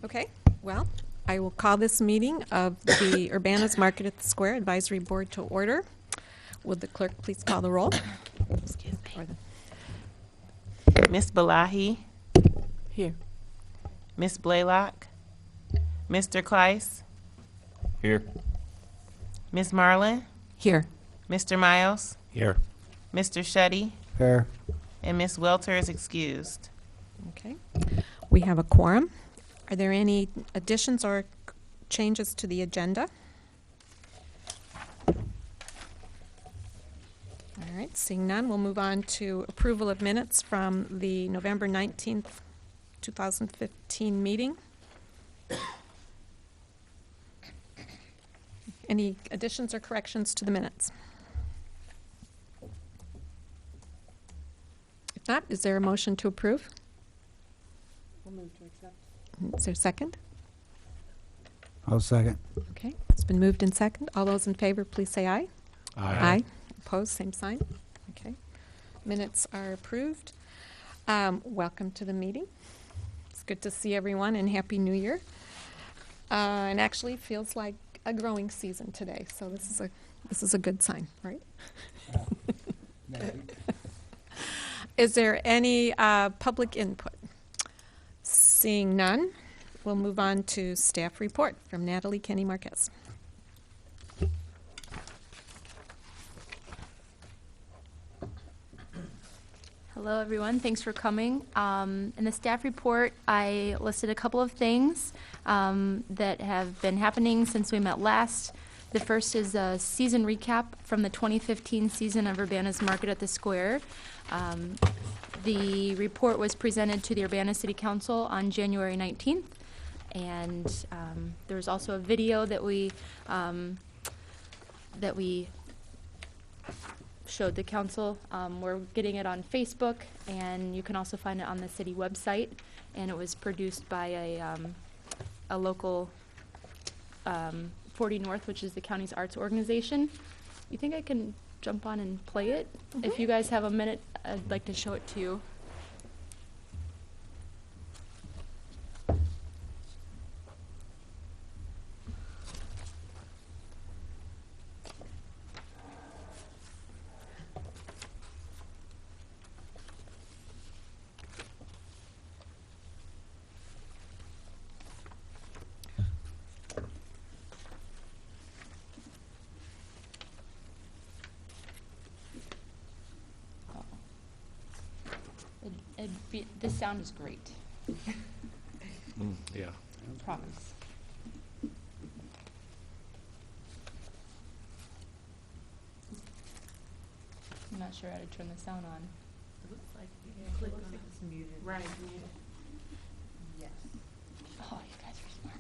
Okay, well, I will call this meeting of the Urbana's Market at the Square Advisory Board to order. Would the clerk please call the roll? Excuse Or me. the- Miss Balahi, Here. Miss Blaylock, Mr. Kleiss, Here. Miss Marlin, Here. Mr. Miles, Here. Mr. Shuddy, Here. and Miss Welter is excused. Okay, we have a quorum. Are there any additions or changes to the agenda? All right, seeing none, we'll move on to approval of minutes from the November 19th, 2015 meeting. Any additions or corrections to the minutes? If not, is there a motion to approve? We'll move to accept. Is there a second? I'll second. Okay, it's been moved in second. All those in favor, please say aye. Aye. Opposed, same sign. Okay. Minutes are approved. Welcome to the meeting. It's good to see everyone and Happy New Year. And actually feels like a growing season today, so this is a good sign, right? Is there any public input? Seeing none, we'll move on to staff report from Natalie Kenny Marquez. Hello, everyone. Thanks for coming. In the staff report, I listed a couple of things that have been happening since we met last. The first is a season recap from the 2015 season of Urbana's Market at the Square. The report was presented to the Urbana City Council on January 19th, and there was also a video that we showed the council. We're getting it on Facebook, and you can also find it on the city website. And it was produced by a local 40 North, which is the county's arts organization. You think I can jump on and play it? If you guys have a minute, I'd like to show it to you. This sound is great. Yeah. Promise. I'm not sure how to turn the sound on. It looks like it's muted. Right. Yes. Oh, you guys are smart.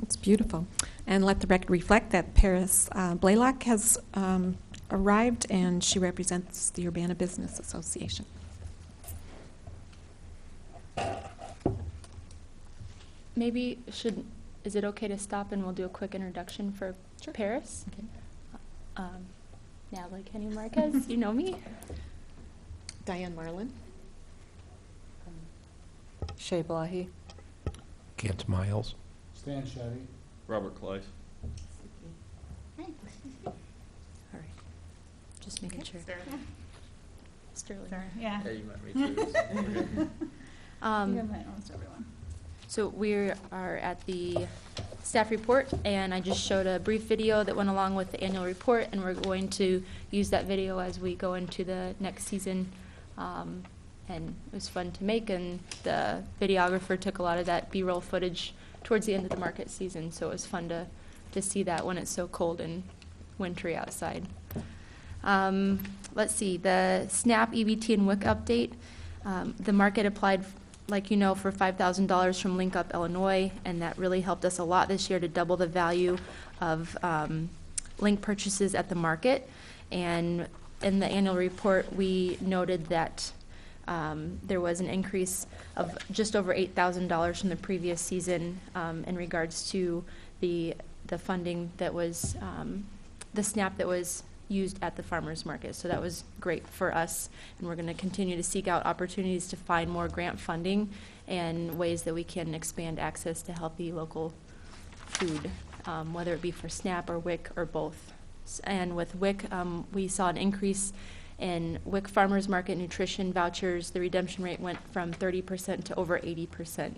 It's beautiful. And let the record reflect that Paris Blaylock has arrived, and she represents the Urbana Business Association. Maybe is it okay to stop and we'll do a quick introduction for Paris? Okay. Natalie Kenny Marquez, you know me. Diane Marlin. Shay Blahi. Kent Miles. Stan Shuddy. Robert Kleiss. Hi. making sure. Sterling. Sorry, yeah. Yeah, you met me too. so we're good. Um, You have met almost everyone. So we are at the staff report, and I just showed a brief video that went along with the annual report, and we're going to use that video as we go into the next season. And it was fun to make, and the videographer took a lot of that B-roll footage towards the end of the market season, so it was fun to see that when it's so cold and wintry outside. Let's see, the SNAP, EBT, and WIC update. The market applied, like you know, for $5,000 from Link Up Illinois, and that really helped us a lot this year to double the value of link purchases at the market. And in the annual report, we noted that there was an increase of just over $8,000 from the previous season in regards to the funding that was, the SNAP that was used at the farmers market. So that was great for us, and we're going to continue to seek out opportunities to find more grant funding and ways that we can expand access to healthy local food, whether it be for SNAP or WIC or both. And with WIC, we saw an increase in WIC farmers market nutrition vouchers. The redemption rate went from 30% to over 80%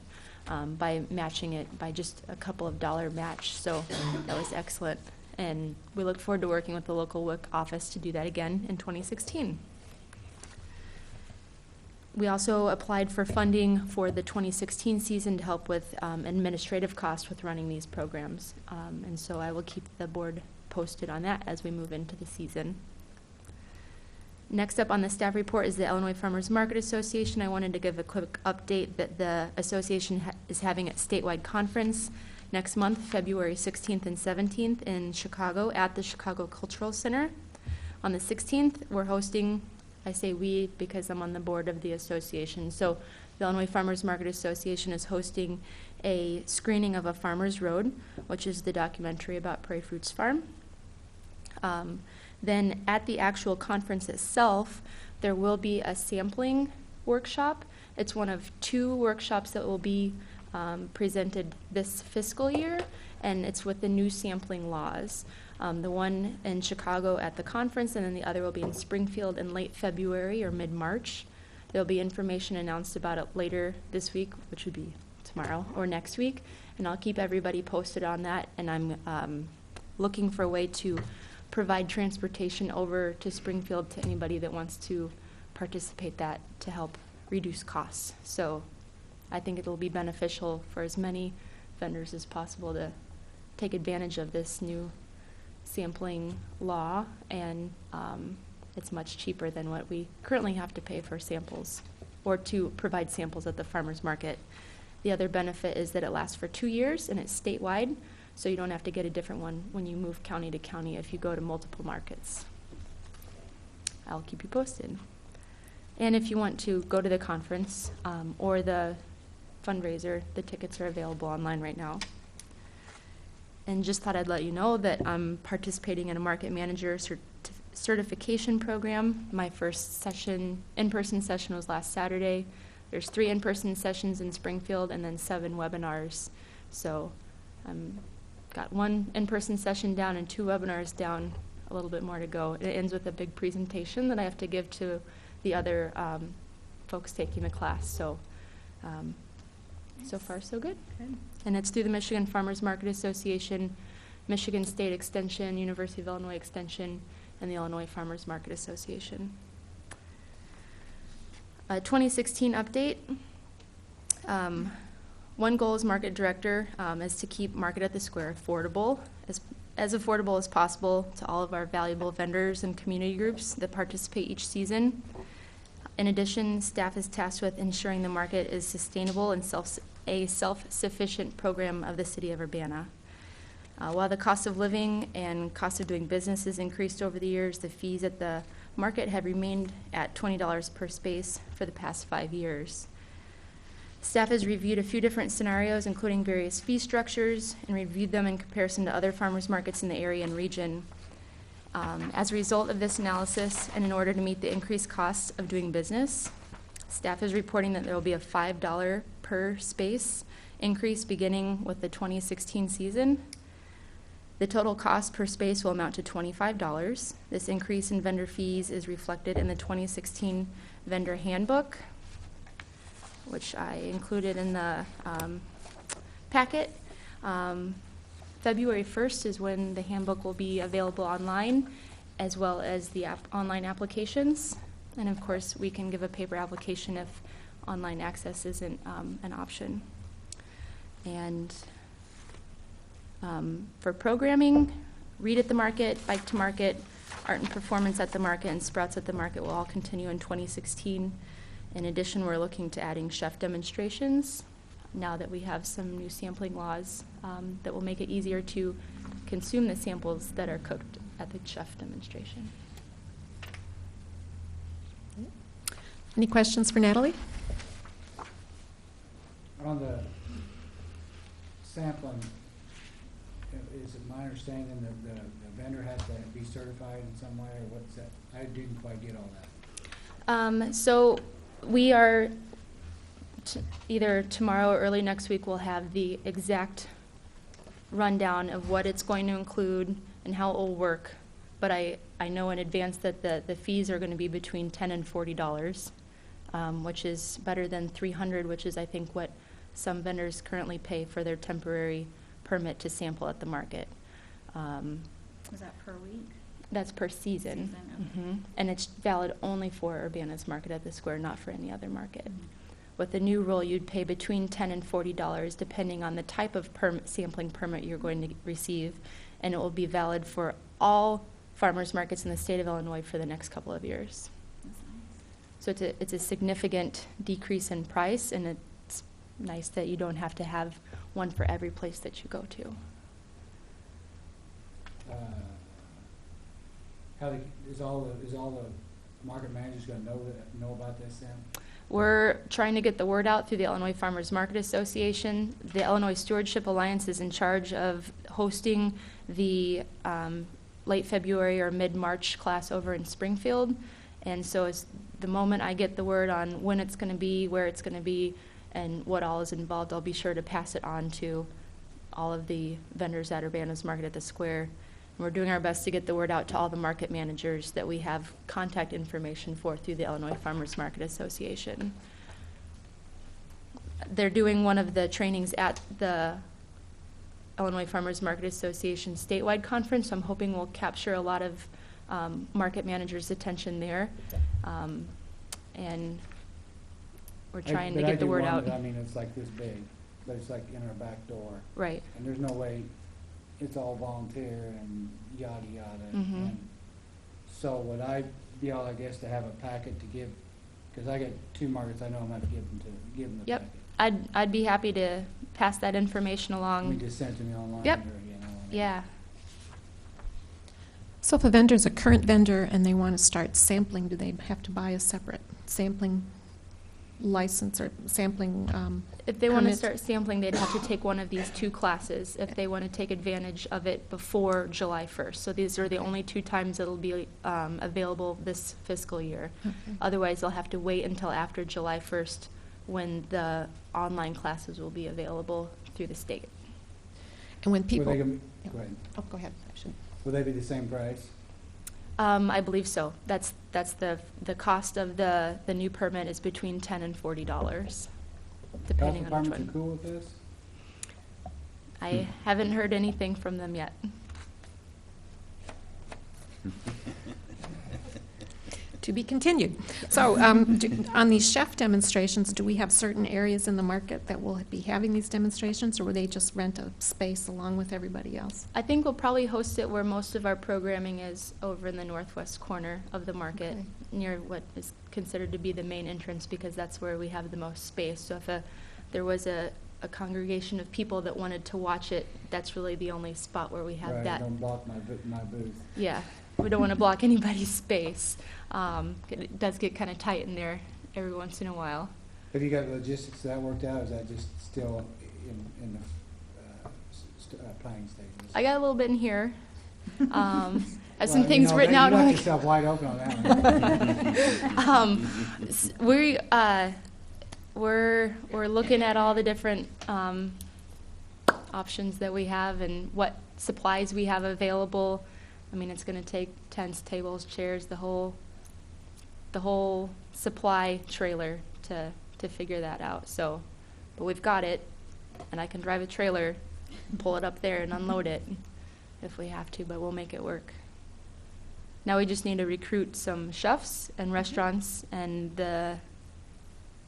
by matching it by just a couple of dollar match. So that was excellent. And we look forward to working with the local WIC office to do that again in 2016. We also applied for funding for the 2016 season to help with administrative costs with running these programs. And so I will keep the board posted on that as we move into the season. Next up on the staff report is the Illinois Farmers Market Association. I wanted to give a quick update that the association is having its statewide conference next month, February 16th and 17th in Chicago at the Chicago Cultural Center. On the 16th, we're hosting, I say we because I'm on the board of the association, so the Illinois Farmers Market Association is hosting a screening of A Farmer's Road, which is the documentary about Prairie Fruits Farm. Then at the actual conference itself, there will be a sampling workshop. It's one of 2 workshops that will be presented this fiscal year, and it's with the new sampling laws. The one in Chicago at the conference, and then the other will be in Springfield in late February or mid-March. There'll be information announced about it later this week, which would be tomorrow or next week, and I'll keep everybody posted on that. And I'm looking for a way to provide transportation over to Springfield to anybody that wants to participate that to help reduce costs. So I think it'll be beneficial for as many vendors as possible to take advantage of this new sampling law, and it's much cheaper than what we currently have to pay for samples or to provide samples at the farmers market. The other benefit is that it lasts for 2 years and it's statewide, so you don't have to get a different one when you move county to county if you go to multiple markets. I'll keep you posted. And if you want to go to the conference or the fundraiser, the tickets are available online right now. And just thought I'd let you know that I'm participating in a market manager certification program. My first session, in-person session, was last Saturday. There's 3 in-person sessions in Springfield and then 7 webinars. So got 1 in-person session down and 2 webinars down, a little bit more to go. It ends with a big presentation that I have to give to the other folks taking the class. So so far, so good. And it's through the Michigan Farmers Market Association, Michigan State Extension, University of Illinois Extension, and the Illinois Farmers Market Association. 2016 update. One goal as market director is to keep Market at the Square affordable, as affordable as possible to all of our valuable vendors and community groups that participate each season. In addition, staff is tasked with ensuring the market is sustainable and a self-sufficient program of the city of Urbana. While the cost of living and cost of doing business has increased over the years, the fees at the market have remained at $20 per space for the past 5 years. Staff has reviewed a few different scenarios, including various fee structures, and reviewed them in comparison to other farmers markets in the area and region. As a result of this analysis, and in order to meet the increased costs of doing business, staff is reporting that there will be a $5 per space increase beginning with the 2016 season. The total cost per space will amount to $25. This increase in vendor fees is reflected in the 2016 vendor handbook, which I included in the packet. February 1st is when the handbook will be available online, as well as the online applications. And of course, we can give a paper application if online access isn't an option. And for programming, Read at the Market, Bike to Market, Art and Performance at the Market, and Sprouts at the Market will all continue in 2016. In addition, we're looking to adding chef demonstrations now that we have some new sampling laws that will make it easier to consume the samples that are cooked at the chef demonstration. Any questions for Natalie? On the sampling, is it my understanding that the vendor has to be certified in some way, or what's that? I didn't quite get all that. So we are, either tomorrow or early next week, we'll have the exact rundown of what it's going to include and how it will work. But I know in advance that the fees are going to be between $10 and $40, which is better than $300, which is I think what some vendors currently pay for their temporary permit to sample at the market. Is that per week? That's per season. Okay. Mhm. And it's valid only for Urbana's Market at the Square, not for any other market. With the new rule, you'd pay between $10 and $40 depending on the type of sampling permit you're going to receive, and it will be valid for all farmers markets in the state of Illinois for the next couple of years. That's nice. So it's a significant decrease in price, and it's nice that you don't have to have one for every place that you go to. Is all the market managers going to know about this then? We're trying to get the word out through the Illinois Farmers Market Association. The Illinois Stewardship Alliance is in charge of hosting the late February or mid-March class over in Springfield. And so it's the moment I get the word on when it's going to be, where it's going to be, and what all is involved, I'll be sure to pass it on to all of the vendors at Urbana's Market at the Square. And we're doing our best to get the word out to all the market managers that we have contact information for through the Illinois Farmers Market Association. They're doing one of the trainings at the Illinois Farmers Market Association statewide conference, so I'm hoping we'll capture a lot of market managers' attention there. And we're trying to get the word out. I mean, it's like this big, but it's like in our back door. Right. And there's no way, it's all volunteer and yada, yada. Mhm. And so would I be able, I guess, to have a packet to give, because I get two markets I know I'm going to give them the Yep. packet. I'd be happy to pass that information You along. just send it to me online? Yep. Or, you know, Yeah. So if a vendor's a current vendor and they want to start sampling, do they have to buy a separate sampling license or sampling If they want to permit? start sampling, they'd have to take one of these two classes if they want to take advantage of it before July 1st. So these are the only two times it'll be available this fiscal year. Okay. Otherwise, they'll have to wait until after July 1st when the online classes will be available through the state. And when Will people... they, Yeah. go ahead. Oh, go ahead. I should- Will they be the same price? I believe so. That's the cost of the new permit is between $10 and $40, depending Health on which departments one. are cool with this? I haven't heard anything from them yet. To be continued. So on these chef demonstrations, do we have certain areas in the market that will be having these demonstrations, or will they just rent a space along with everybody else? I think we'll probably host it where most of our programming is, over in the northwest corner of the market, Okay. near what is considered to be the main entrance, because that's where we have the most space. So if there was a congregation of people that wanted to watch it, that's really the only spot where we have Right, that. don't block my booth. Yeah, we don't want to block anybody's space. It does get kind of tight in there every once in a while. Have you got logistics of that worked out, or is that just still in the planning stages? I got a little bit in here. I have Well, some you things know, written out. You I'm left like- yourself wide open on that one. We're looking at all the different options that we have and what supplies we have available. I mean, it's going to take tents, tables, chairs, the whole supply trailer to figure that out. So, but we've got it, and I can drive a trailer, pull it up there and unload it if we have to, but we'll make it work. Now we just need to recruit some chefs and restaurants, and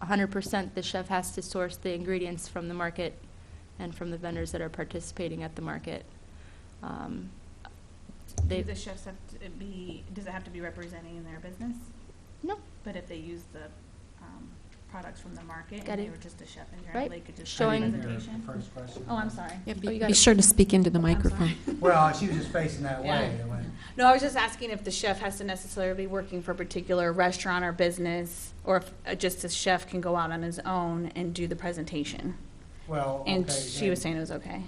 100% the chef has to source the ingredients from the market and from the vendors that are participating at the market. Do the chefs have to be, does it have to be representing their business? No. But if they use the products from the market Got and it. they were just a chef in Right. general, they could just Showing- I didn't hear presentation? the first question. Oh, I'm sorry. Yeah, Oh, you got be it. sure to speak into the microphone. Well, she was just facing that Yeah. way. No, I was just asking if the chef has to necessarily be working for a particular restaurant or business, or if just a chef can go out on his own and do the presentation. Well, okay. And she was saying it was okay.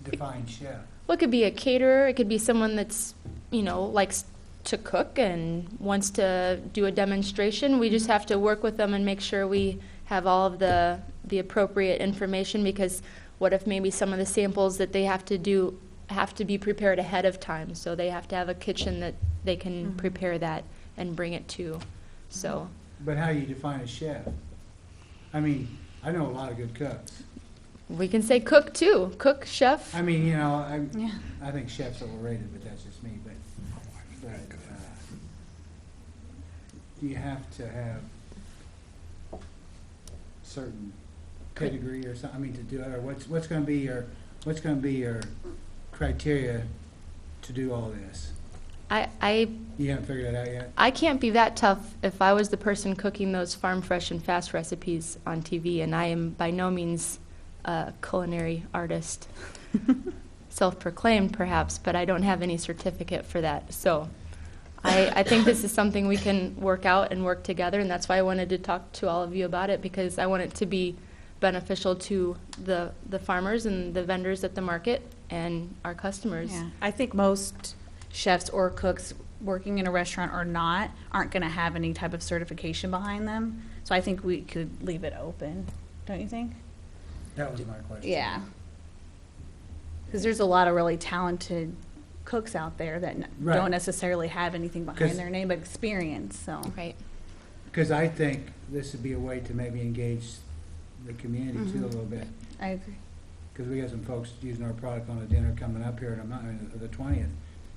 Define chef. Well, it could be a caterer. It could be someone that's, likes to cook and wants to do a demonstration. We just have to work with them and make sure we have all of the appropriate information, because what if maybe some of the samples that they have to do have to be prepared ahead of time, so they have to have a kitchen that they can prepare that and bring it to. So But how do you define a chef? I mean, I know a lot of good cooks. we can say cook too. Cook, chef. I mean, Yeah. I think chef's overrated, but that's just me, but you have to have certain pedigree or something, I mean, to do it, or what's gonna be your criteria to do all this? I You haven't figured that out yet? I can't be that tough if I was the person cooking those farm fresh and fast recipes on TV, and I am by no means a culinary artist. Self-proclaimed perhaps, but I don't have any certificate for that. So I think this is something we can work out and work together, and that's why I wanted to talk to all of you about it, because I want it to be beneficial to the farmers and the vendors at the market and our customers. Yeah, I think most chefs or cooks working in a restaurant or not aren't going to have any type of certification behind them. So I think we could leave it open, don't you think? That was my question. Yeah. Because there's a lot of really talented cooks out there that Right. don't necessarily have anything 'Cause- behind their name but experience, so. Right. Because I think this would be a way to maybe engage the community too a little bit. I agree. Because we got some folks using our product on a dinner coming up here, and I'm not, the 20th.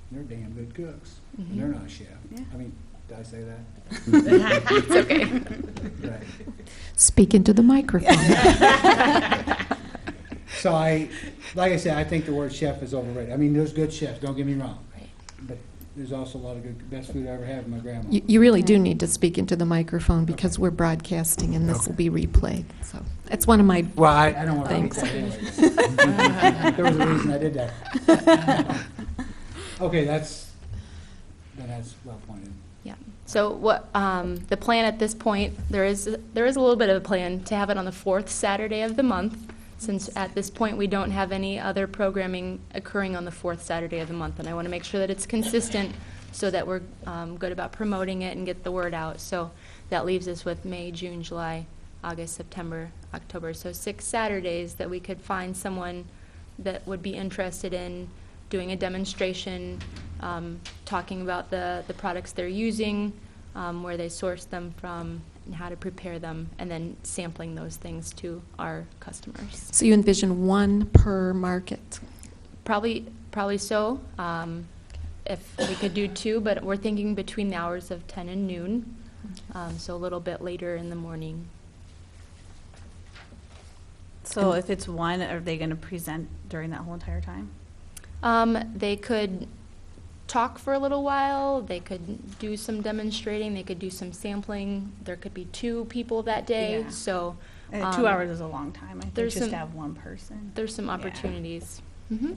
They're damn good cooks. And they're not a chef. Yeah. I mean, did I say that? It's okay. Right. Speak into the microphone. So like I said, I think the word chef is overrated. I mean, there's good chefs, don't get me wrong. Right. But there's also a lot of good, best food I ever had with my grandma. You really do need to speak into the microphone because we're broadcasting and this will be replayed. So it's one of my, Well, I don't want to repeat Thanks. that anyway. There was a reason I did that. Okay, that's well pointed. Yeah. So what the plan at this point, there is a little bit of a plan to have it on the fourth Saturday of the month, since at this point we don't have any other programming occurring on the fourth Saturday of the month, and I want to make sure that it's consistent so that we're good about promoting it and get the word out. So that leaves us with May, June, July, August, September, October. So 6 Saturdays that we could find someone that would be interested in doing a demonstration, talking about the products they're using, where they source them from, and how to prepare them, and then sampling those things to our customers. so you envision one per market? Probably so. If we could do 2, but we're thinking between the hours of 10 and noon, so a little bit later in the morning. So if it's one, are they going to present during that whole entire time? They could talk for a little while, they could do some demonstrating, they could do some sampling. There could be 2 people that day, Yeah. so 2 hours is a long time, I think, there's just some- to have one person. there's some Yeah. opportunities. So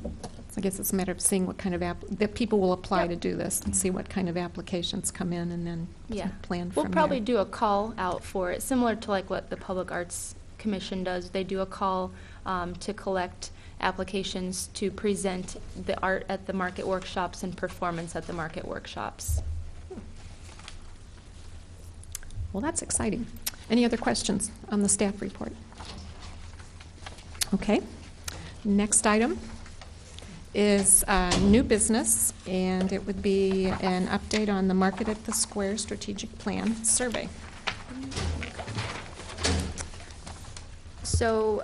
I guess it's a matter of seeing what kind of that people will apply Yep. to do this and see what kind of applications come in and then Yeah. plan We'll from probably there. do a call out for it, similar to like what the Public Arts Commission does. They do a call to collect applications to present the art at the market workshops and performance at the market workshops. Well, that's exciting. Any other questions on the staff report? Okay. Next item is new business, and it would be an update on the Market at the Square Strategic Plan Survey. So,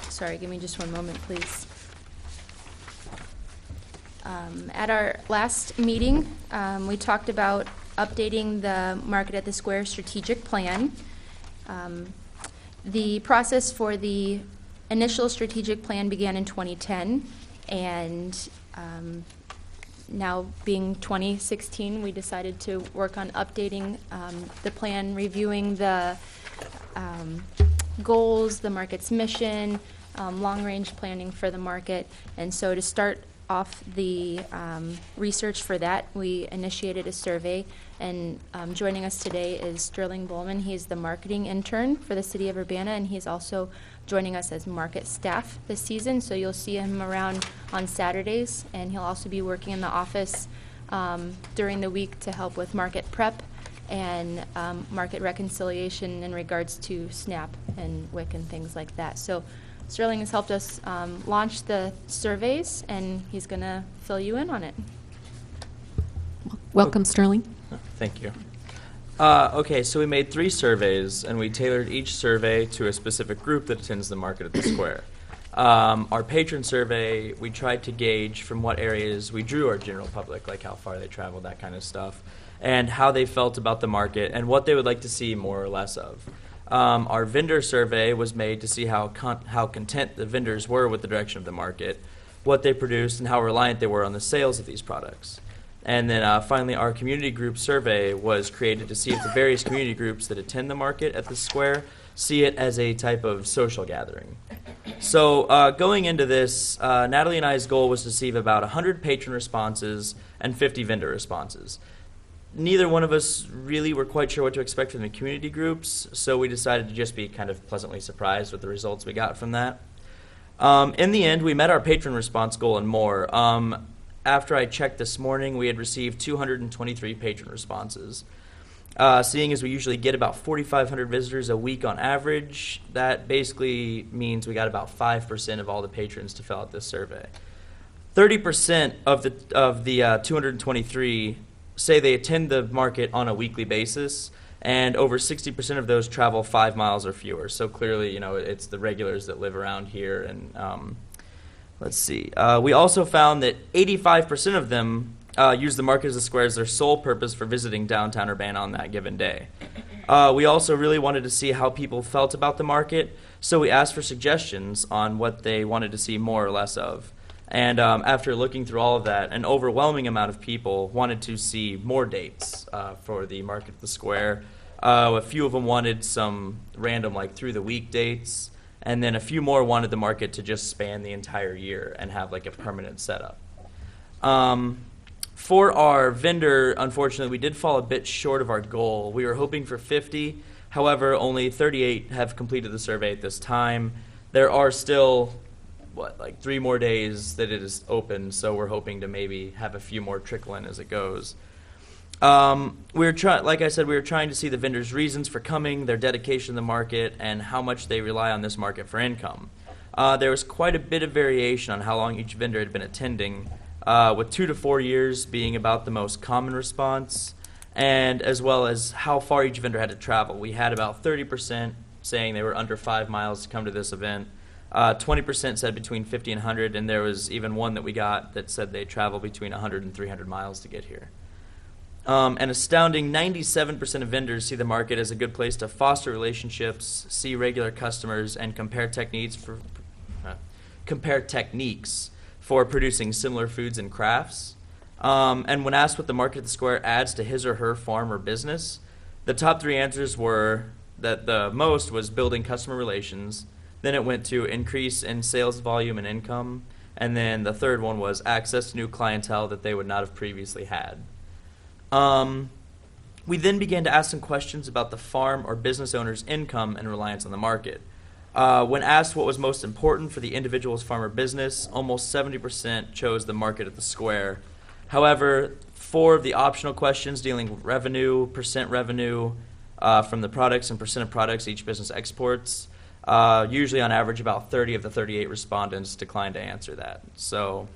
sorry, give me just one moment, please. At our last meeting, we talked about updating the Market at the Square strategic plan. The process for the initial strategic plan began in 2010, and now being 2016, we decided to work on updating the plan, reviewing the goals, the market's mission, long-range planning for the market. And so to start off the research for that, we initiated a survey, and joining us today is Sterling Bowman. He's the marketing intern for the City of Urbana, and he's also joining us as market staff this season. So you'll see him around on Saturdays, and he'll also be working in the office during the week to help with market prep and market reconciliation in regards to SNAP and WIC and things like that. So Sterling has helped us launch the surveys, and he's going to fill you in on it. Welcome, Sterling. Thank you. Okay, so we made 3 surveys, and we tailored each survey to a specific group that attends the Market at the Square. Our patron survey, we tried to gauge from what areas we drew our general public, like how far they traveled, that kind of stuff, and how they felt about the market and what they would like to see more or less of. Our vendor survey was made to see how content the vendors were with the direction of the market, what they produced, and how reliant they were on the sales of these products. And then finally, our community group survey was created to see if the various community groups that attend the Market at the Square see it as a type of social gathering. So going into this, Natalie and I's goal was to receive about 100 patron responses and 50 vendor responses. Neither one of us really were quite sure what to expect from the community groups, so we decided to just be kind of pleasantly surprised with the results we got from that. In the end, we met our patron response goal and more. After I checked this morning, we had received 223 patron responses. Seeing as we usually get about 4,500 visitors a week on average, that basically means we got about 5% of all the patrons to fill out this survey. 30% of the 223 say they attend the market on a weekly basis, and over 60% of those travel 5 miles or fewer. So clearly, it's the regulars that live around here. And let's see. We also found that 85% of them use the Market at the Square as their sole purpose for visiting downtown Urbana on that given day. We also really wanted to see how people felt about the market, so we asked for suggestions on what they wanted to see more or less of. And after looking through all of that, an overwhelming amount of people wanted to see more dates for the Market at the Square. A few of them wanted some random, like, through-the-week dates, and then a few more wanted the market to just span the entire year and have, like, a permanent setup. For our vendor, unfortunately, we did fall a bit short of our goal. We were hoping for 50. However, only 38 have completed the survey at this time. There are still, 3 more days that it is open, so we're hoping to maybe have a few more trickle in as it goes. Like I said, we were trying to see the vendors' reasons for coming, their dedication to the market, and how much they rely on this market for income. There was quite a bit of variation on how long each vendor had been attending, with 2 to 4 years being about the most common response, and as well as how far each vendor had to travel. We had about 30% saying they were under 5 miles to come to this event. 20% said between 50 and 100, and there was even one that we got that said they travel between 100 and 300 miles to get here. An astounding 97% of vendors see the market as a good place to foster relationships, see regular customers, and compare techniques for producing similar foods and crafts. And when asked what the Market at the Square adds to his or her farm or business, the top 3 answers were that the most was building customer relations, then it went to increase in sales volume and income, and then the third one was access to new clientele that they would not have previously had. We then began to ask some questions about the farm or business owner's income and reliance on the market. When asked what was most important for the individual's farm or business, almost 70% chose the Market at the Square. However, 4 of the optional questions dealing with revenue, percent revenue from the products, and percent of products each business exports, Usually, on average, about 30 of the 38 respondents declined to answer that. So,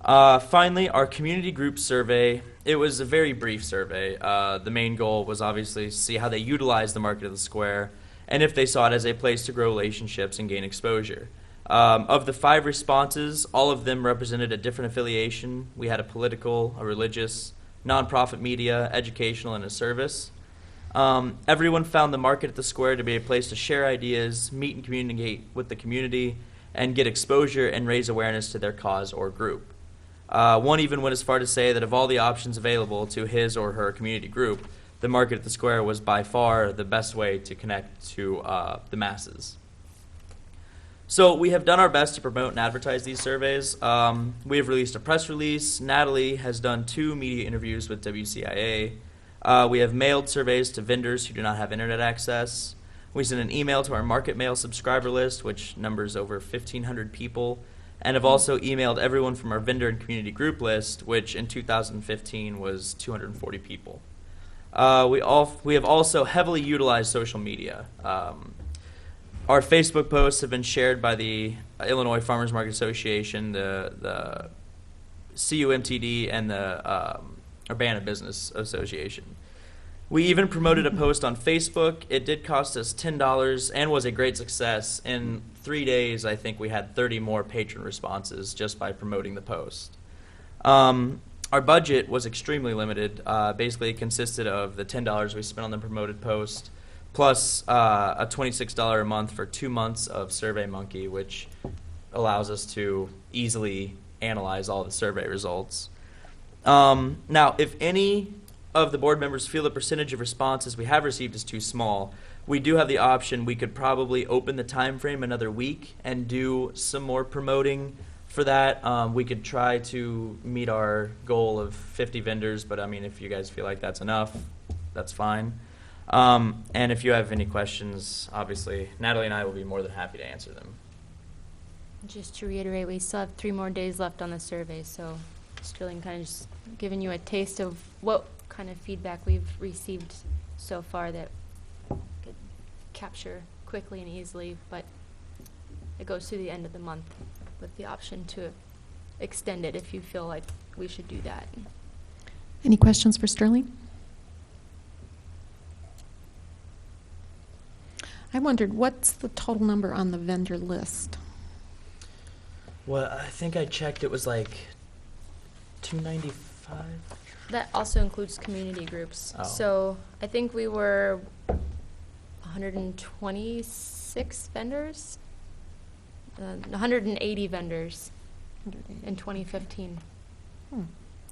finally, our community group survey. It was a very brief survey. The main goal was obviously to see how they utilize the Market of the Square and if they saw it as a place to grow relationships and gain exposure. Of the 5 responses, all of them represented a different affiliation. We had a political, a religious, nonprofit media, educational, and a service. Everyone found the Market at the Square to be a place to share ideas, meet and communicate with the community, and get exposure and raise awareness to their cause or group. One even went as far to say that of all the options available to his or her community group, the Market at the Square was by far the best way to connect to the masses. So we have done our best to promote and advertise these surveys. We have released a press release. Natalie has done 2 media interviews with WCIA. We have mailed surveys to vendors who do not have internet access. We sent an email to our Market Mail subscriber list, which numbers over 1,500 people, and have also emailed everyone from our vendor and community group list, which in 2015 was 240 people. We have also heavily utilized social media. Our Facebook posts have been shared by the Illinois Farmers Market Association, the CUMTD, and the Urbana Business Association. We even promoted a post on Facebook. It did cost us $10 and was a great success. In 3 days, I think we had 30 more patron responses just by promoting the post. Our budget was extremely limited. Basically, it consisted of the $10 we spent on the promoted post, plus a $26 a month for 2 months of SurveyMonkey, which allows us to easily analyze all the survey results. Now, if any of the board members feel the percentage of responses we have received is too small, we do have the option. We could probably open the time frame another week and do some more promoting for that. We could try to meet our goal of 50 vendors, but I mean, if you guys feel like that's enough, that's fine. And if you have any questions, obviously, Natalie and I will be more than happy to answer them. Just to reiterate, we still have 3 more days left on the survey, so just really kind of just giving you a taste of what kind of feedback we've received so far that could capture quickly and easily, but it goes through the end of the month with the option to extend it if you feel like we should do that. Any questions for Sterling? I wondered, what's the total number on the vendor list? Well, I think I checked. It was like 295. That also includes community groups. Oh. So I think we were 126 vendors, 180 vendors in 2015.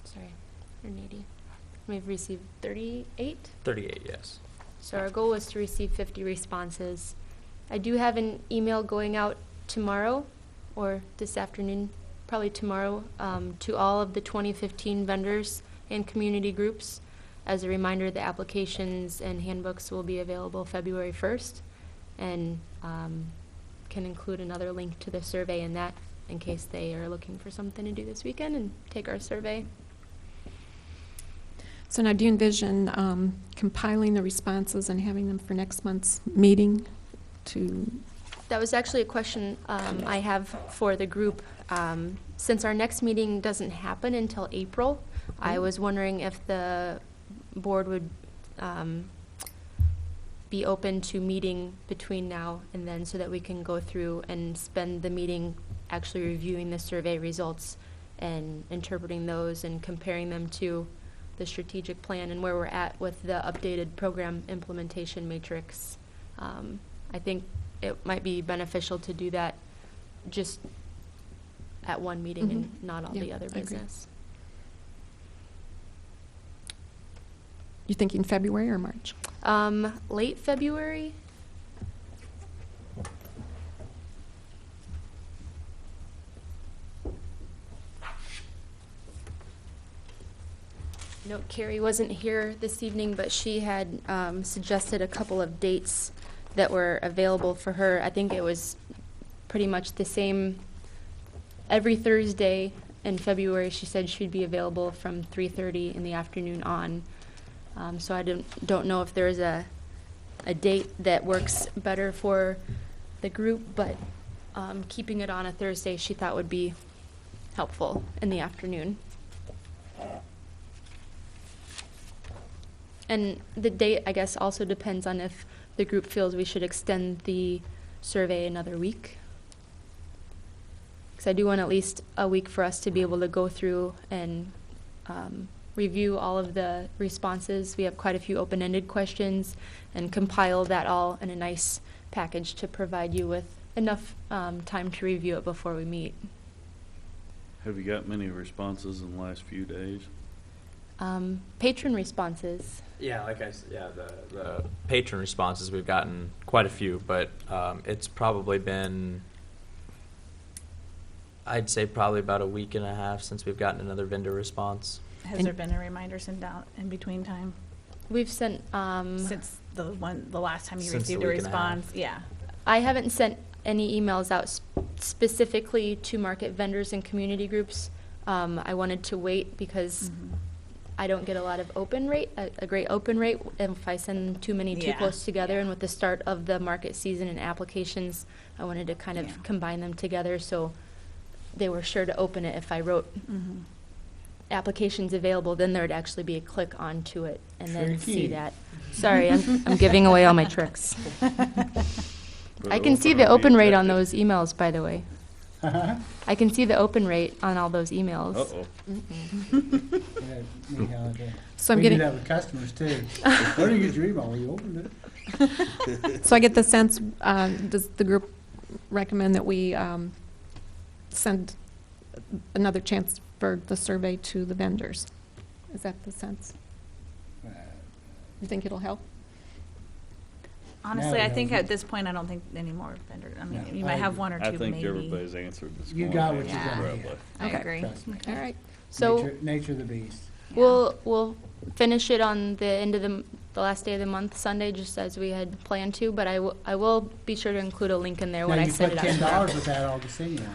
Sorry, 180. We've received 38. 38, yes. So our goal was to receive 50 responses. I do have an email going out tomorrow or this afternoon, probably tomorrow, to all of the 2015 vendors and community groups. As a reminder, the applications and handbooks will be available February 1st, and can include another link to the survey in that in case they are looking for something to do this weekend and take our survey. So now do you envision compiling the responses and having them for next month's meeting to? That was actually a question I have for the group. Since our next meeting doesn't happen until April, I was wondering if the board would be open to meeting between now and then so that we can go through and spend the meeting actually reviewing the survey results and interpreting those and comparing them to the strategic plan and where we're at with the updated program implementation matrix. I think it might be beneficial to do that just at one meeting and not all the other I agree. business. You thinking February or March? Late February. No, Carrie wasn't here this evening, but she had suggested a couple of dates that were available for her. I think it was pretty much the same every Thursday in February. She said she'd be available from 3:30 in the afternoon on. So I don't know if there's a date that works better for the group, but keeping it on a Thursday she thought would be helpful in the afternoon. And the date, I guess, also depends on if the group feels we should extend the survey another week. Because I do want at least a week for us to be able to go through and review all of the responses. We have quite a few open-ended questions, and compile that all in a nice package to provide you with enough time to review it before we meet. Have you got many responses in the last few days? Patron responses. Yeah, the patron responses, we've gotten quite a few, but it's probably been, I'd say probably about a week and a half since we've gotten another vendor response. Has And- there been a reminder sent out in between time? We've sent, Since the last time you Since the received a week and a half. response? Yeah. I haven't sent any emails out specifically to market vendors and community groups. I wanted to wait because I don't get a lot of a great open rate if I send too many too Yeah, close together. yeah. And with the start of the market season and applications, I wanted to kind Yeah. of combine them together so they were sure to open it. If I wrote applications available, then there'd actually be a click onto it and then see Tricky. that. Sorry, I'm giving away all my tricks. But I can see the will be open rate on effective. those emails, by the way. I can see the open rate on all those emails. Uh-oh. So I'm We do getting, that with customers too. Where do you get your email? Well, you opened it. so I get the sense, does the group recommend that we send another chance for the survey to the vendors? Is that the sense? You think it'll help? Honestly, No, I no, think you- at this point, I don't think any more vendor, I mean, No, you might have one or two I maybe. think everybody's answered this. You got what you correctly. got. I Okay. agree. Trust me. All right. So Nature of the beast. we'll finish it on the end of the last day of the month, Sunday, just as we had planned to, but I will be sure to include a link in there when I send it out. Now, you put tomorrow. $10 with that, I'll insinuate.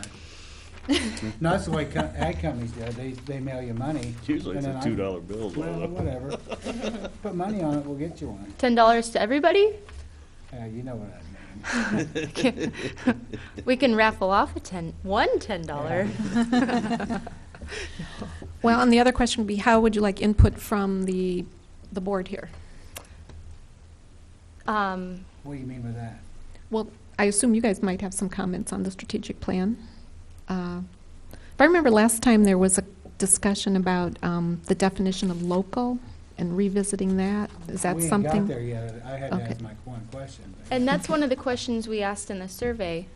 No, that's the way ad companies do it. They mail you money. Usually it's and a then $2 bill. Well, whatever. Put money on it, we'll get you one. $10 to everybody? You know what I mean. We can raffle off one $10. Well, and the other question would be, how would you like input from the board here? What do you mean by that? Well, I assume you guys might have some comments on the strategic plan. If I remember last time, there was a discussion about the definition of local and revisiting that. Is that We ain't something? got there yet. I had to Okay. ask my one question. but- And that's one of the questions we asked in the survey.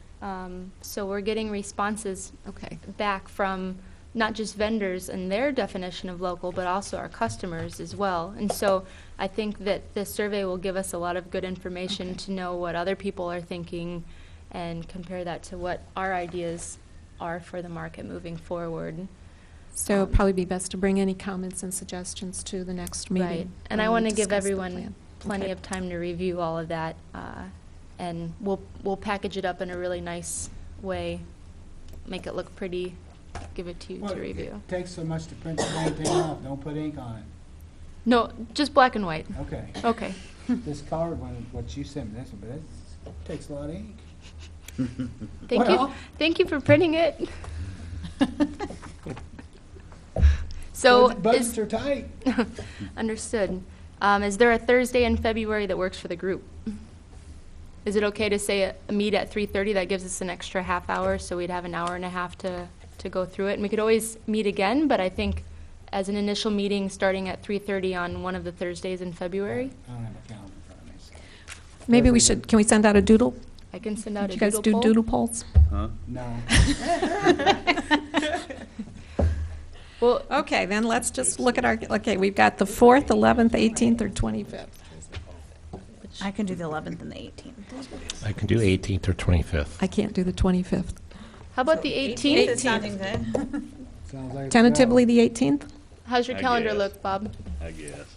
So we're getting responses Okay. back from not just vendors and their definition of local, but also our customers as well. And so I think that the survey will give us a lot of good information to know what other people are thinking and compare that to what our ideas are for the market moving forward. So it'd probably be best to bring any comments and suggestions to the next meeting. Right. And when I we want to give discuss the everyone plan. plenty Okay. of time to review all of that. And we'll package it up in a really nice way, make it look pretty, give it to you Well, to review. It takes so much to print the dang thing off. Don't put ink on it. No, just black and white. Okay. Okay. This card, what you sent me, this one, but it takes a lot of ink. Thank you. Well- Thank you for printing it. So Budgets is, are tight. understood. Is there a Thursday in February that works for the group? Is it okay to say a meet at 3:30? That gives us an extra half hour, so we'd have an hour and a half to go through it. And we could always meet again, but I think as an initial meeting, starting at 3:30 on one of the Thursdays in February, I don't have a calendar in front of me. so- Maybe we should, can we send out a doodle? I can send out Did a you guys doodle do poll. doodle polls? Huh? No. Well, Okay, then let's just look at our, okay, we've got the 4th, 11th, 18th, or 25th. I can do the 11th and the 18th. I can do 18th or 25th. I can't do the 25th. how about the 18th? is sounding good. Sounds like. Tentatively, the 18th? How's your I calendar guess. look, Bob? I guess.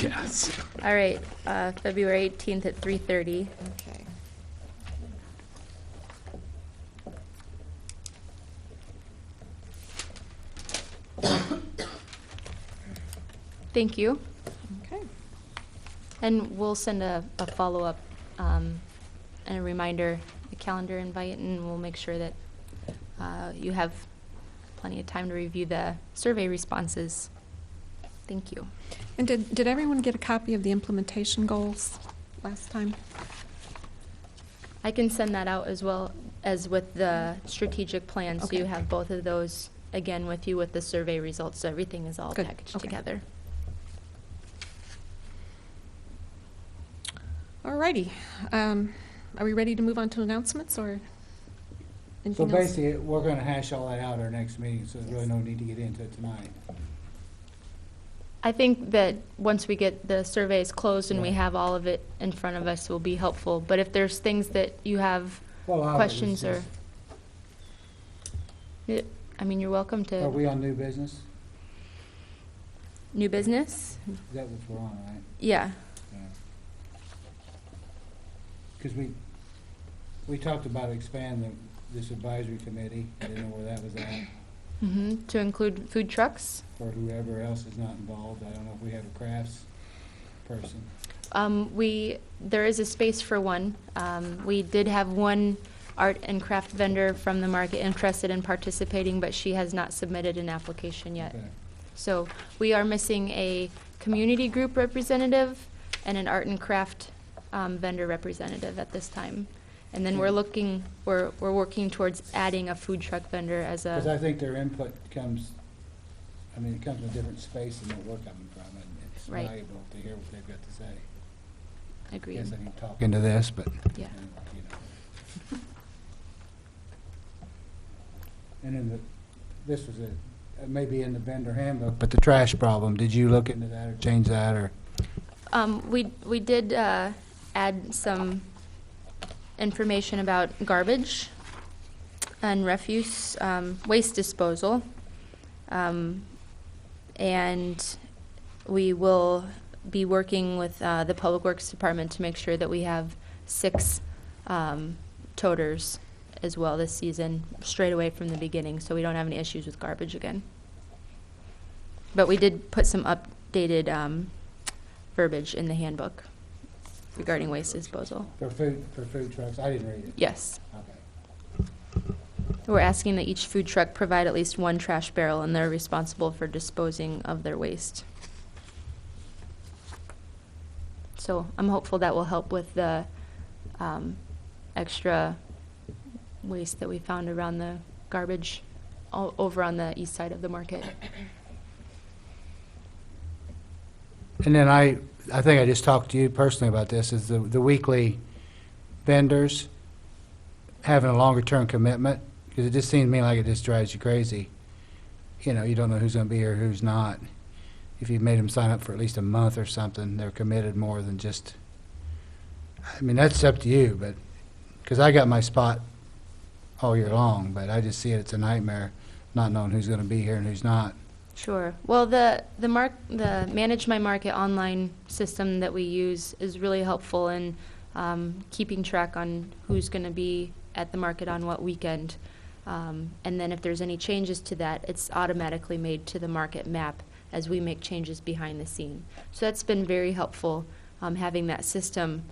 Yes. All right, February 18th at 3:30. Okay. Thank you. Okay. And we'll send a follow-up and a reminder, a calendar invite, and we'll make sure that you have plenty of time to review the survey responses. Thank you. And did everyone get a copy of the implementation goals last time? I can send that out as well as with the strategic plan, so you Okay. have both of those again with you with the survey results, so everything is all Good. packaged Okay. together. All righty. Are we ready to move on to announcements or So anything else? basically, we're gonna hash all that out at our next meeting, so there's really no need to get into it tonight. I think that once we get the surveys closed and we Yeah. have all of it in front of us will be helpful. But if there's things that you have Well, a lot of it was questions or, just- I mean, you're welcome Are to we on new business? new business. Is that what we're on, right? Yeah. Because we talked about expanding this advisory committee. I didn't know where that was at, To include food trucks. for whoever else is not involved. I don't know if we have a crafts person. There is a space for one. We did have one art and craft vendor from the market interested in participating, but she has not submitted an application yet. Okay. So we are missing a community group representative and an art and craft vendor representative at this time. And then we're working towards adding a food truck vendor as Because I a, think their input comes, I mean, it comes from a different space than what we're coming from, and it's Right. valuable to hear what they've got to say. I agreed. guess I can talk into this, but, Yeah. you know. And then this was maybe in the vendor handbook, but the trash problem, did you look into that or change that, or? We did add some information about garbage and refuse, waste disposal. And we will be working with the Public Works Department to make sure that we have 6 toters as well this season, straight away from the beginning, so we don't have any issues with garbage again. But we did put some updated verbiage in the handbook regarding waste disposal. For food trucks, I didn't read it. Yes. Okay. We're asking that each food truck provide at least 1 trash barrel, and they're responsible for disposing of their waste. So I'm hopeful that will help with the extra waste that we found around the garbage over on the east side of the market. And then I think I just talked to you personally about this, is the weekly vendors having a longer-term commitment, because it just seems to me like it just drives you crazy. You know, you don't know who's going to be here, who's not. If you made them sign up for at least a month or something, they're committed more than just, I mean, that's up to you, but, because I got my spot all year long, but I just see it's a nightmare not knowing who's going to be here and who's not. Sure. Well, the Manage My Market online system that we use is really helpful in keeping track on who's going to be at the market on what weekend. And then if there's any changes to that, it's automatically made to the market map as we make changes behind the scene. So that's been very helpful, having that system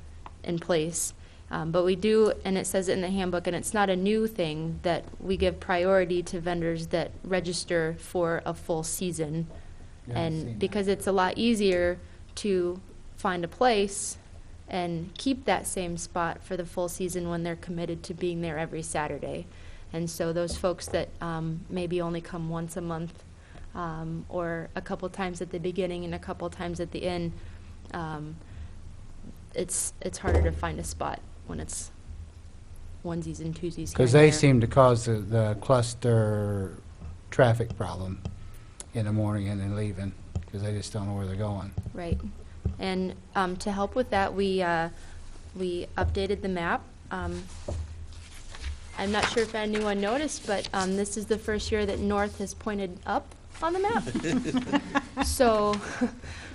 in place. But we do, and it says it in the handbook, and it's not a new thing, that we give priority to vendors that register for a full season. Yeah, I've seen And that. because it's a lot easier to find a place and keep that same spot for the full season when they're committed to being there every Saturday. And so those folks that maybe only come once a month, or a couple times at the beginning and a couple times at the end, it's harder to find a spot when it's onesies and twosies here Because and they there. seem to cause the cluster traffic problem in the morning and then leaving, because they just don't know where they're going. Right. And to help with that, we updated the map. I'm not sure if anyone noticed, but this is the first year that North has pointed up on the map. So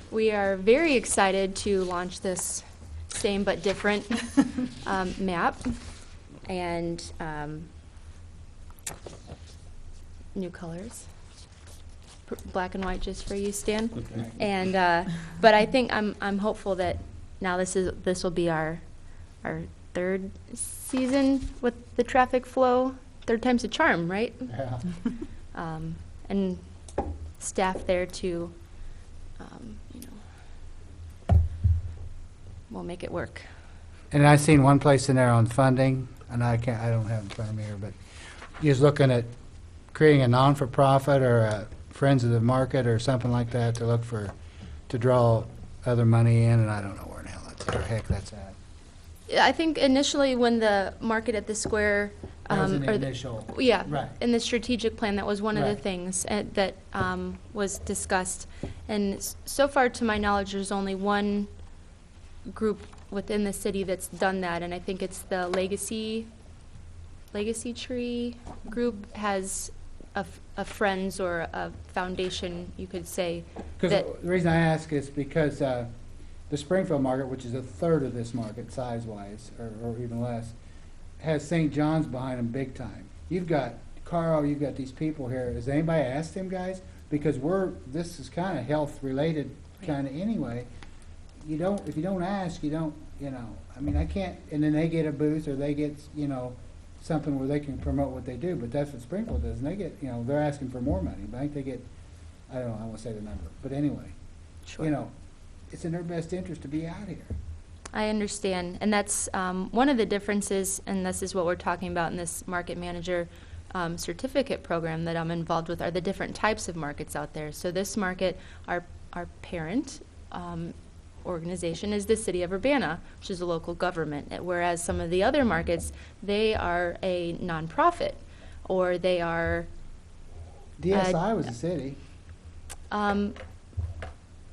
we are very excited to launch this same but different map, and new colors. Black and white just for you, Stan. Okay. And but I think I'm hopeful that now this will be our third season with the traffic flow. Third time's a charm, right? Yeah. And staff there to, we'll make it work. And I seen one place in there on funding, and I don't have it in front of me here, but you was looking at creating a non-for-profit or a Friends of the Market or something like that to draw other money in, and I don't know where in the heck that's at. I think initially when the market at the square, That was an or the- initial. yeah, Right. in the strategic plan, that was one of the Right. things that was discussed. And so far, to my knowledge, there's only one group within the city that's done that, and I think it's the Legacy Tree Group has a Friends or a foundation, you could say. Because that- the reason I ask is because the Springfield market, which is a third of this market size-wise, or even less, has St. John's behind them big time. You've got Carl, you've got these people here. Has anybody asked them guys? Because this is kind of health-related kind of anyway. If you don't ask, you don't, I mean, I can't, and then they get a booth or they get, something where they can promote what they do, but that's what Springfield does, and they get, they're asking for more money, but I think they get, I don't know, I won't say the number, but anyway, Sure. It's in their best interest to be out here. I understand, and that's one of the differences, and this is what we're talking about in this market manager certificate program that I'm involved with, are the different types of markets out there. So this market, our parent organization is the City of Urbana, which is a local government, whereas some of the other markets, they are a nonprofit, or they are, DSI was a city, um,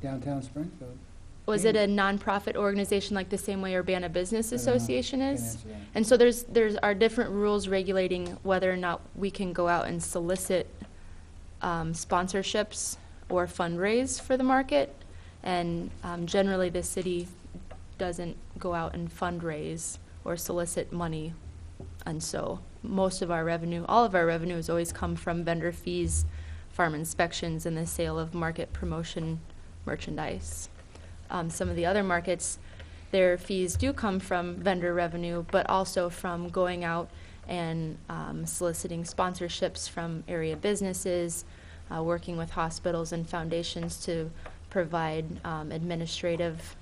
downtown Springfield. was it a nonprofit organization like the same way Urbana Business I don't know. Association Can't is? answer that. And so there's are different rules regulating whether or not we can go out and solicit sponsorships or fundraise for the market. And generally, the city doesn't go out and fundraise or solicit money. And so most of our revenue, all of our revenue has always come from vendor fees, farm inspections, and the sale of market promotion merchandise. Some of the other markets, their fees do come from vendor revenue, but also from going out and soliciting sponsorships from area businesses, working with hospitals and foundations to provide administrative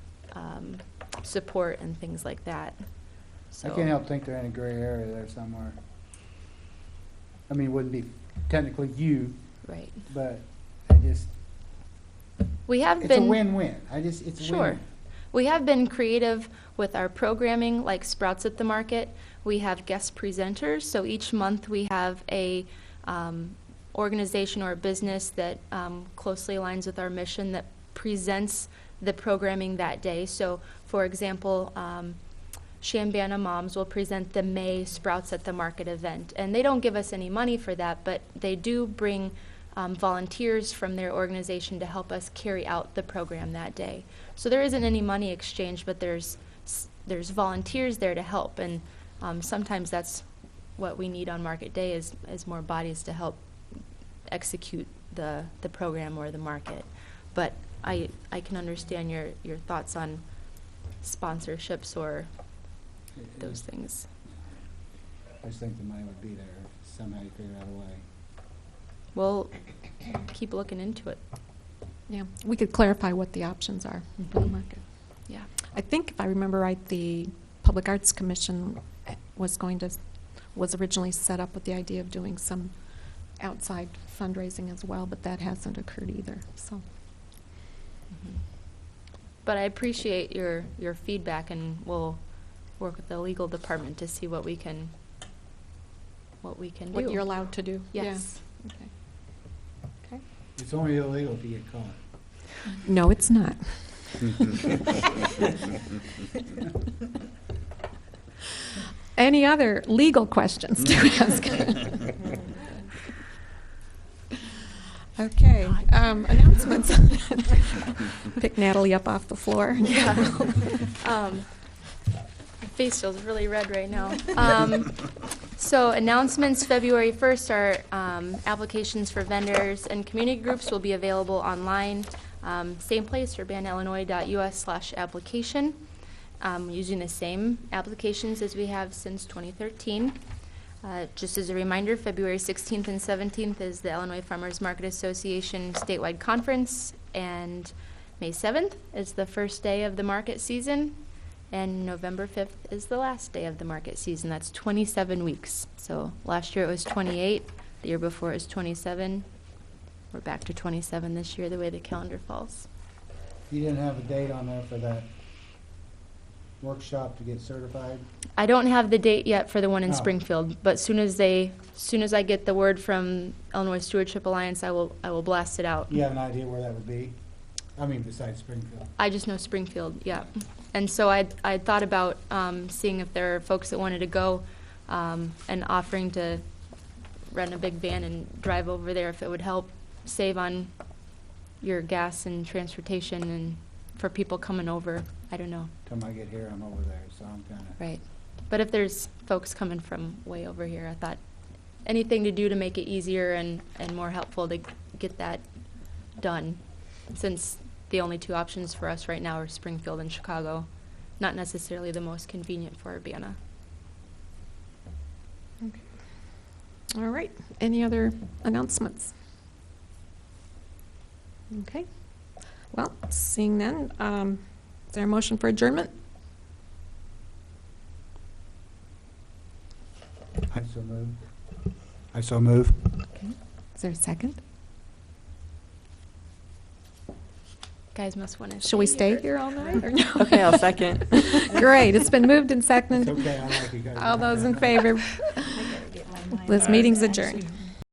support and things like that. I So can't help think they're in a gray area there somewhere. I mean, it wouldn't be technically you, right. but I just, We have it's been a win-win. It's a Sure. win-win. We have been creative with our programming, like Sprouts at the Market. We have guest presenters, so each month we have a organization or a business that closely aligns with our mission that presents the programming that day. So, for example, Shambana Moms will present the May Sprouts at the Market event, and they don't give us any money for that, but they do bring volunteers from their organization to help us carry out the program that day. So there isn't any money exchange, but there's volunteers there to help, and sometimes that's what we need on market day is more bodies to help execute the program or the market. But I can understand your thoughts on sponsorships or those things. I just think the money would be there if somehow you figure out a way. We'll keep looking into it. Yeah, we could clarify what the options are for the market. Yeah. I think if I remember right, the Public Arts Commission was originally set up with the idea of doing some outside fundraising as well, but that hasn't occurred either, so. But I appreciate your feedback, and we'll work with the legal department to see what we can do. What you're allowed to do? Yeah. Yes. Okay. Okay. It's only illegal if you get caught. No, it's not. Any other legal questions to ask? Okay, announcements. Pick Natalie up off the floor. Yeah. My face feels really red right now. So announcements, February 1st are applications for vendors and community groups will be available online. Same place, urbanaillinois.us/application. using the same applications as we have since 2013. Just as a reminder, February 16th and 17th is the Illinois Farmers Market Association statewide conference, and May 7th is the first day of the market season, and November 5th is the last day of the market season. That's 27 weeks. So last year it was 28, the year before it was 27. We're back to 27 this year, the way the calendar falls. You didn't have a date on there for that workshop to get certified? I don't have the date yet for the one in Oh. Springfield, but soon as I get the word from Illinois Stewardship Alliance, I will blast it out. You have an idea where that would be? I mean, besides Springfield. I just know Springfield, yeah. And so I thought about seeing if there are folks that wanted to go and offering to rent a big van and drive over there if it would help save on your gas and transportation and for people coming over. I don't know. Time I get here, I'm over there, so I'm kind of. Right. But if there's folks coming from way over here, I thought anything to do to make it easier and more helpful to get that done, since the only two options for us right now are Springfield and Chicago. Not necessarily the most convenient for Urbana. All right. Any other announcements? Okay. Well, seeing none, is there a motion for adjournment? I so move. Okay. Is there a second? Guys must want to. Shall we stay here all night or no? Okay, I'll second. Great. It's been moved and It's seconded. okay, I like you guys. All those in favor? This meeting's adjourned.